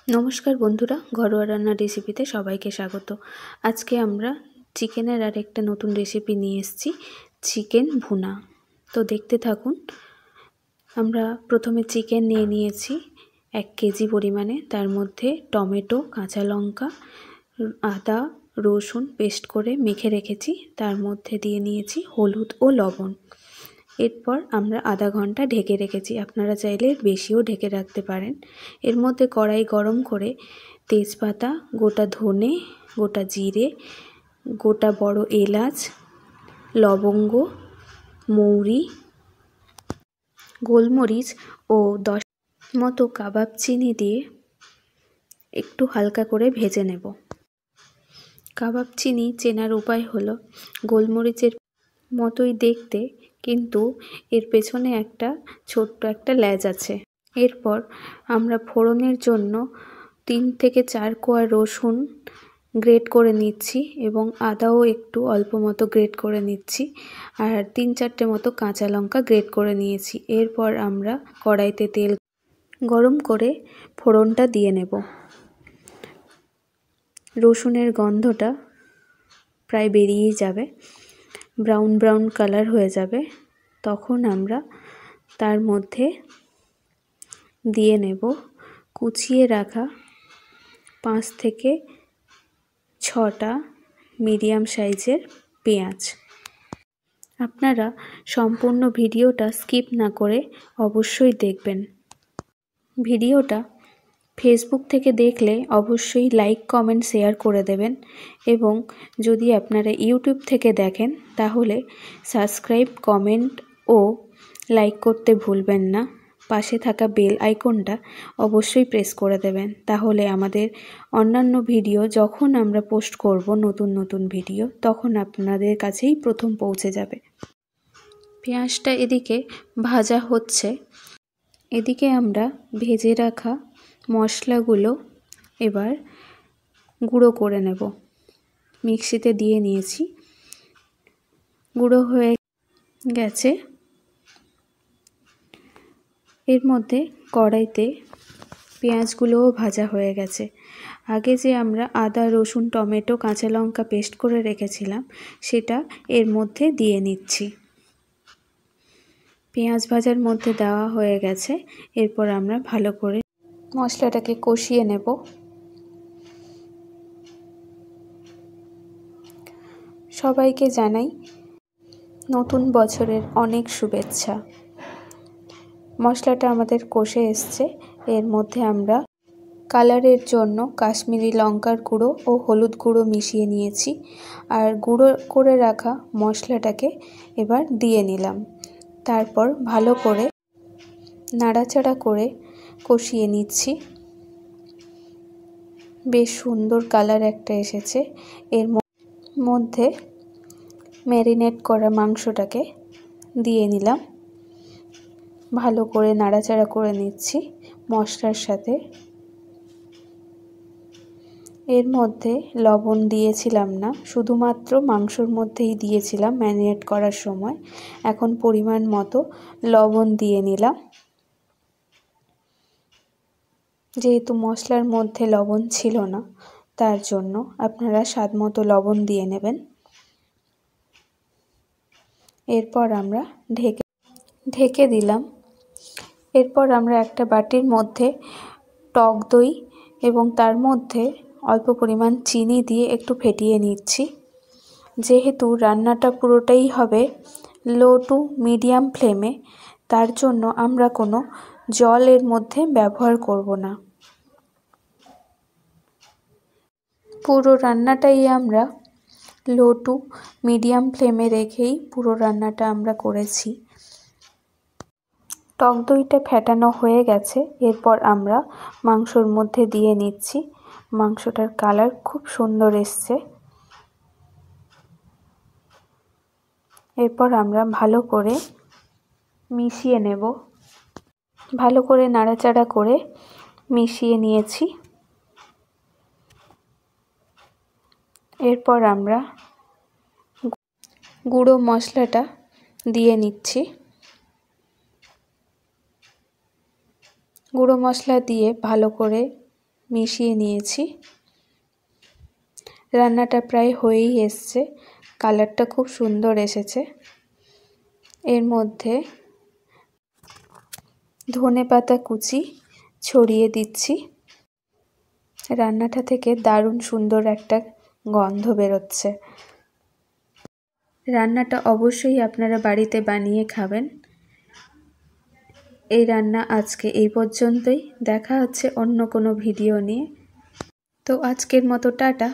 নমস্কার বন্ধুরা, ঘরোয়া রান্নার রেসিপিতে সবাইকে স্বাগত। আজকে আমরা চিকেনের আরেকটা নতুন রেসিপি নিয়ে এসেছি, চিকেন ভুনা। তো দেখতে থাকুন। আমরা প্রথমে চিকেন নিয়ে নিয়েছি 1 কেজি পরিমাণে। তার মধ্যে টমেটো, কাঁচা লঙ্কা, আদা, রসুন পেস্ট করে মেখে রেখেছি। তার মধ্যে দিয়ে নিয়েছি হলুদ ও লবণ। এরপর আমরা আধা ঘন্টা ঢেকে রেখেছি। আপনারা চাইলে বেশিও ঢেকে রাখতে পারেন। এর মধ্যে কড়াই গরম করে তেজপাতা, গোটা ধনে, গোটা জিরে, গোটা বড় এলাচ, লবঙ্গ, মৌরি, গোলমরিচ ও 10 মতো কাবাব চিনি দিয়ে একটু হালকা করে ভেজে নেব। কাবাব চিনি চেনার উপায় হলো গোলমরিচের মতোই দেখতে, কিন্তু এর পেছনে ছোট্ট একটা লেজ আছে। এরপর আমরা ফোড়নের জন্য 3 থেকে 4 কোয়া রসুন গ্রেট করে নিচ্ছি এবং আদাও একটু অল্প মতো গ্রেট করে নিচ্ছি, আর 3-4টে মতো কাঁচা লঙ্কা গ্রেট করে নিয়েছি। এরপর আমরা কড়াইতে তেল গরম করে ফোড়নটা দিয়ে নেব। রসুনের গন্ধটা প্রায় বেরিয়েই যাবে, ব্রাউন ব্রাউন কালার হয়ে যাবে। তখন আমরা তার মধ্যে দিয়ে নেব কুচিয়ে রাখা 5 থেকে 6টা মিডিয়াম সাইজের পেঁয়াজ। আপনারা সম্পূর্ণ ভিডিওটা স্কিপ না করে অবশ্যই দেখবেন। ভিডিওটা ফেসবুক থেকে দেখলে অবশ্যই লাইক, কমেন্ট, শেয়ার করে দেবেন এবং যদি আপনারা ইউটিউব থেকে দেখেন তাহলে সাবস্ক্রাইব, কমেন্ট ও লাইক করতে ভুলবেন না। পাশে থাকা বেল আইকনটা অবশ্যই প্রেস করে দেবেন, তাহলে আমাদের অন্যান্য ভিডিও যখন আমরা পোস্ট করব, নতুন ভিডিও, তখন আপনাদের কাছেই প্রথম পৌঁছে যাবে। পেঁয়াজটা এদিকে ভাজা হচ্ছে, এদিকে আমরা ভেজে রাখা মশলাগুলো এবার গুঁড়ো করে নেব। মিক্সিতে দিয়ে নিয়েছি, গুঁড়ো হয়ে গেছে। এর মধ্যে কড়াইতে পেঁয়াজগুলোও ভাজা হয়ে গেছে। আগে যে আমরা আদা, রসুন, টমেটো, কাঁচা লঙ্কা পেস্ট করে রেখেছিলাম সেটা এর মধ্যে দিয়ে নিচ্ছি। পেঁয়াজ ভাজার মধ্যে দেওয়া হয়ে গেছে। এরপর আমরা ভালো করে মশলাটাকে কষিয়ে নেব। সবাইকে জানাই নতুন বছরের অনেক শুভেচ্ছা। মশলাটা আমাদের কষে এসছে। এর মধ্যে আমরা কালারের জন্য কাশ্মীরি লঙ্কার গুঁড়ো ও হলুদ গুঁড়ো মিশিয়ে নিয়েছি, আর গুঁড়ো করে রাখা মশলাটাকে এবার দিয়ে নিলাম। তারপর ভালো করে নাড়াচাড়া করে কষিয়ে নিচ্ছি। বেশ সুন্দর কালার একটা এসেছে। এর মধ্যে ম্যারিনেট করা মাংসটাকে দিয়ে নিলাম। ভালো করে নাড়াচাড়া করে নিচ্ছি মশলার সাথে। এর মধ্যে লবণ দিয়েছিলাম না, শুধুমাত্র মাংসর মধ্যেই দিয়েছিলাম ম্যারিনেট করার সময়। এখন পরিমাণ মতো লবণ দিয়ে নিলাম। যেহেতু মশলার মধ্যে লবণ ছিল না, তার জন্য আপনারা স্বাদ মতো লবণ দিয়ে নেবেন। এরপর আমরা ঢেকে দিলাম। এরপর আমরা একটা বাটির মধ্যে টক দই এবং তার মধ্যে অল্প পরিমাণ চিনি দিয়ে একটু ফেটিয়ে নিচ্ছি। যেহেতু রান্নাটা পুরোটাই হবে লো টু মিডিয়াম ফ্লেমে, তার জন্য আমরা কোনো জল এর মধ্যে ব্যবহার করব না। পুরো রান্নাটাই আমরা লো টু মিডিয়াম ফ্লেমে রেখেই পুরো রান্নাটা আমরা করেছি। টক দইটা ফেটানো হয়ে গেছে। এরপর আমরা মাংসর মধ্যে দিয়ে নিচ্ছি। মাংসটার কালার খুব সুন্দর এসছে। এরপর আমরা ভালো করে মিশিয়ে নেব। ভালো করে নাড়াচাড়া করে মিশিয়ে নিয়েছি। এরপর আমরা গুঁড়ো মশলাটা দিয়ে নিচ্ছি। গুঁড়ো মশলা দিয়ে ভালো করে মিশিয়ে নিয়েছি। রান্নাটা প্রায় হয়েই এসছে, কালারটা খুব সুন্দর এসেছে। এর মধ্যে ধনেপাতা কুচি ছড়িয়ে দিচ্ছি। রান্নাটা থেকে দারুণ সুন্দর একটা গন্ধ বেরোচ্ছে। রান্নাটা অবশ্যই আপনারা বাড়িতে বানিয়ে খাবেন। এই রান্না আজকে এই পর্যন্তই। দেখা হচ্ছে অন্য কোনো ভিডিও নিয়ে। তো আজকের মতো টাটা।